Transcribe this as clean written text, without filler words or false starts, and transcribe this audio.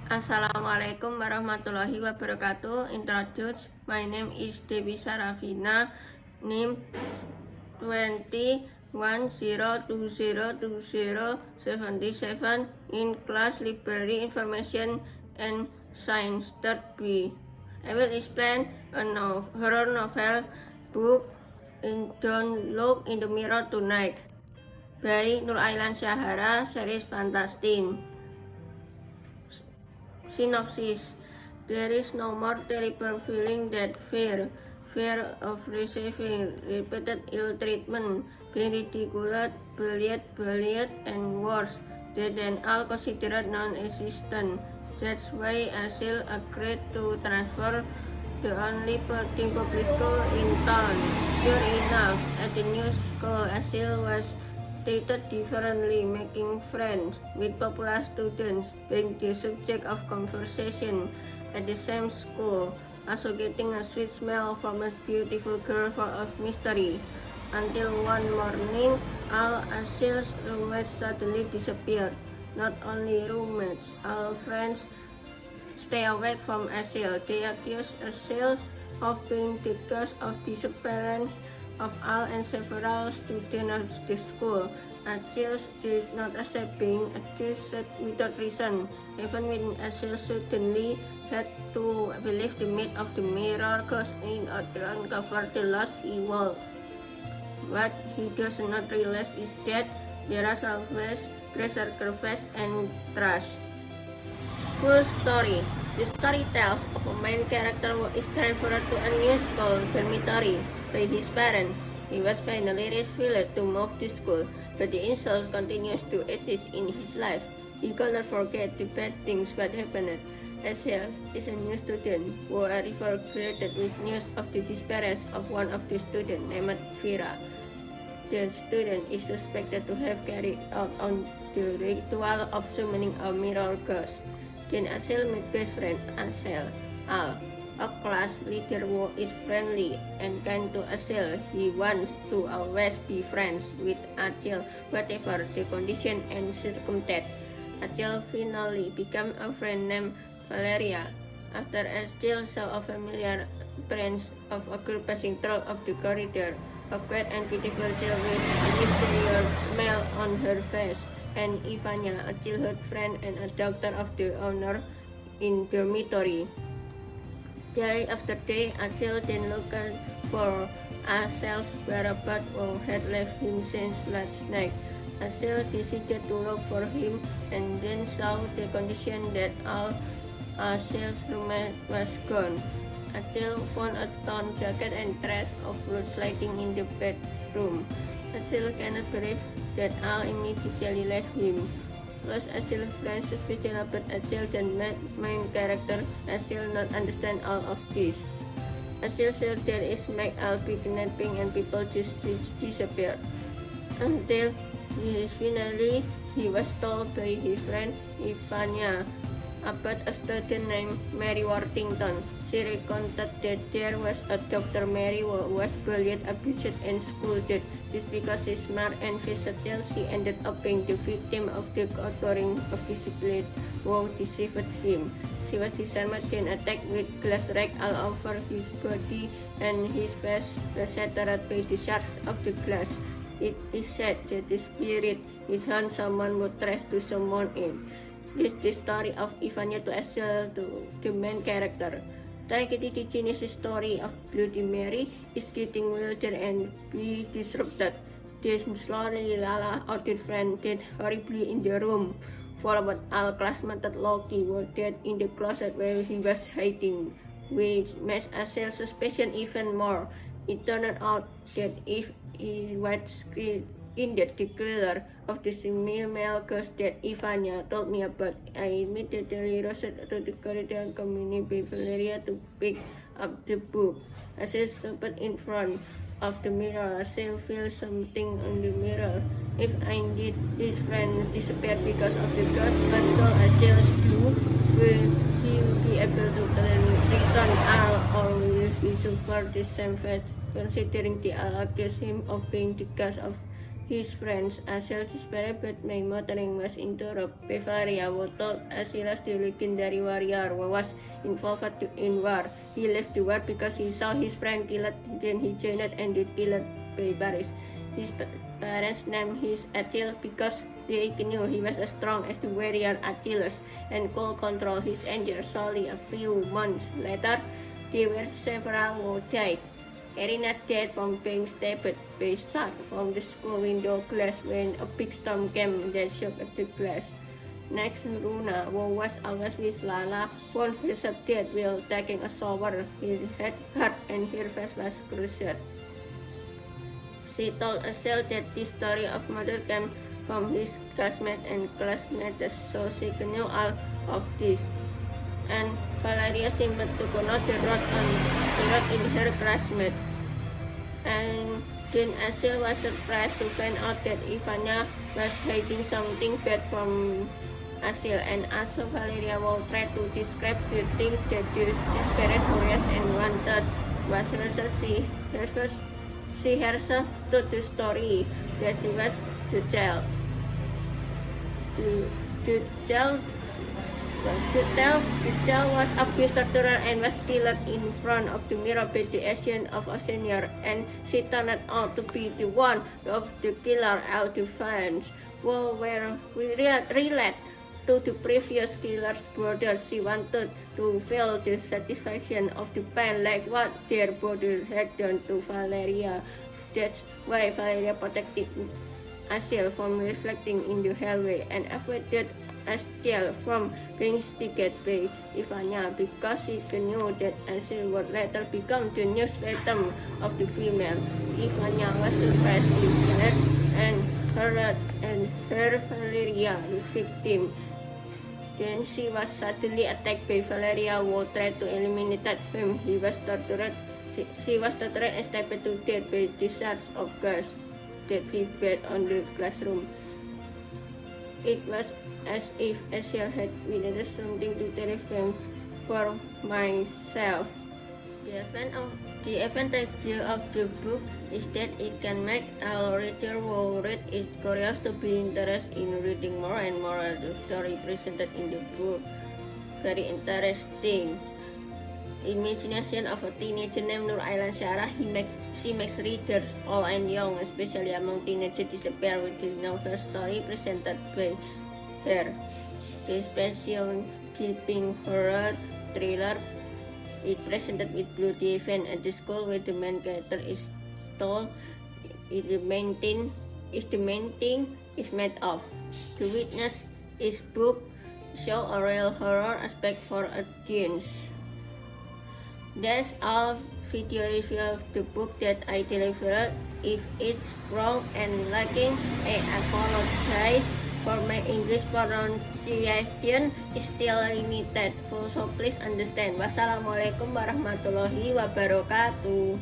Assalamualaikum warahmatullahi wabarakatuh. Introduce. My name is Dewi Sarafina. Name 21/0202077 in class Library Information and Science Third B. I will explain a horror novel book in Don't Look in the Mirror Tonight by Nurailan Syahara, series Fantastic. Synopsis. There is no more terrible feeling than fear of receiving repeated ill treatment, being ridiculed, bullied, and worse, than all considered non-existent. That's why Asil agreed to transfer the only boarding public school in town. Sure enough, at the new school, Asil was treated differently, making friends with popular students, being the subject of conversation at the same school, also getting a sweet smell from a beautiful girl full of mystery, until one morning, all Asil's roommates suddenly disappeared. Not only roommates, all friends stay away from Asil. They accuse Asil of being the cause of disappearance of all and several students of the school. Asil did not accept being accused without reason, even when Asil suddenly had to believe the myth of the mirror ghost in order to uncover the lost evil. What he does not realize is that there are always greater curves and trust. Full story. The story tells of a main character who is transferred to a new school dormitory by his parents. He was finally refused to move to school, but the insult continues to exist in his life. He cannot forget the bad things that happened. Asil is a new student who arrived greeted with news of the disappearance of one of the students named Vera. The student is suspected to have carried out on the ritual of summoning a mirror ghost. Then Asil meets best friend Al, a class leader who is friendly and kind to Asil. He wants to always be friends with Asil, whatever the condition and circumstance. Asil finally becomes a friend named Valeria. After Asil saw a familiar appearance of a girl passing through of the corridor, a quiet and beautiful girl with a mysterious smile on her face, and Ivania, a childhood friend and a daughter of the owner in dormitory. Day after day, Asil then looked for Asil's whereabouts who had left him since last night. Asil decided to look for him and then saw the condition that all Asil's roommate was gone. Asil found a torn jacket and trash of blood sliding in the bedroom. Asil cannot believe that Al immediately left him. Plus, Asil's friends especially about Asil and main character Asil not understand all of this. Asil said there is make Al be kidnapping and people just disappear. Until finally he was told by his friend Ivania about a student named Mary Worthington. She recounted that there was a Dr. Mary who was bullied, abused, and scolded. Just because she's smart and versatile, she ended up being the victim of the outpouring of discipline who deceived him. She was disarmed and attacked with glass racks all over his body, and his face was shattered by the shards of the glass. It is said that the spirit is on someone who tries to summon it. This is the story of Ivania to Asil, to the main character. Take the Genesis story of Bloody Mary is getting wilder and be disrupted. Then slowly Lala, our dear friend, died horribly in the room, followed all classmates Loki were dead in the closet where he was hiding, which makes Asil's suspicion even more. It turned out that if he was indeed the killer of the female ghost that Ivania told me about, I immediately rushed to the corridor and communicated with Valeria to pick up the book. As I stopped in front of the mirror, Asil felt something on the mirror. If indeed his friend disappeared because of the ghost, what shall Asil do? Will he be able to return Al, or will he suffer the same fate, considering the Al accused him of being the cause of his friends. Asiel desperate, but my motoring was interrupted by Valeria, who told Asilas the legendary warrior who was involved in war. He left the war because he saw his friend killed, then he joined and did killed by Paris. His parents named him Achilles because they knew he was as strong as the warrior Achilles and could control his anger. Solely a few months later, there were several who died. Erina died from being stabbed by shot from the school window glass when a big storm came that shook the glass. Next, Runa, who was always with Lala, found herself dead while taking a shower. Her head hurt and her face was crushed. She told Asiel that the story of murder came from his classmate and classmates, so she knew all of this. And Valeria seemed to know the wrote in her classmate. And then Asiel was surprised to find out that Ivania was hiding something bad from Asiel, and also Valeria will try to describe the thing that the desperate curious and wanted was she herself to the story that she was to tell. The child was abused, tortured, and was killed in front of the mirror by the agent of a senior, and she turned out to be the one of the killer. All the fans who were related to the previous killer's brother. She wanted to feel the satisfaction of the pain like what their brother had done to Valeria. That's why Valeria protected Asiel from reflecting in the hallway and avoided Asiel from being staked by Ivania because she knew that Asiel would later become the new victim of the female. Ivania was surprised to hear and her Valeria the victim. Then she was suddenly attacked by Valeria, who tried to eliminate him. She was tortured and stabbed to death by discharge of gas that vibrated on the classroom. It was as if Asiel had witnessed something to terrifying for myself. The advantage of the book is that it can make a reader who read it curious to be interested in reading more and more. The story presented in the book very interesting. Imagination of a teenager named Nur Ailan Syarah. She makes readers old and young, especially among teenagers, disappear with the novel story presented by her. The special keeping horror thriller is presented with bloody event at the school where the main character is told the main thing is made of. The witness is book show a real horror aspect for audience. That's all video review of the book that I delivered. If it's wrong and lacking, I apologize. For my English pronunciation is still limited, so please understand. Wassalamualaikum warahmatullahi wabarakatuh.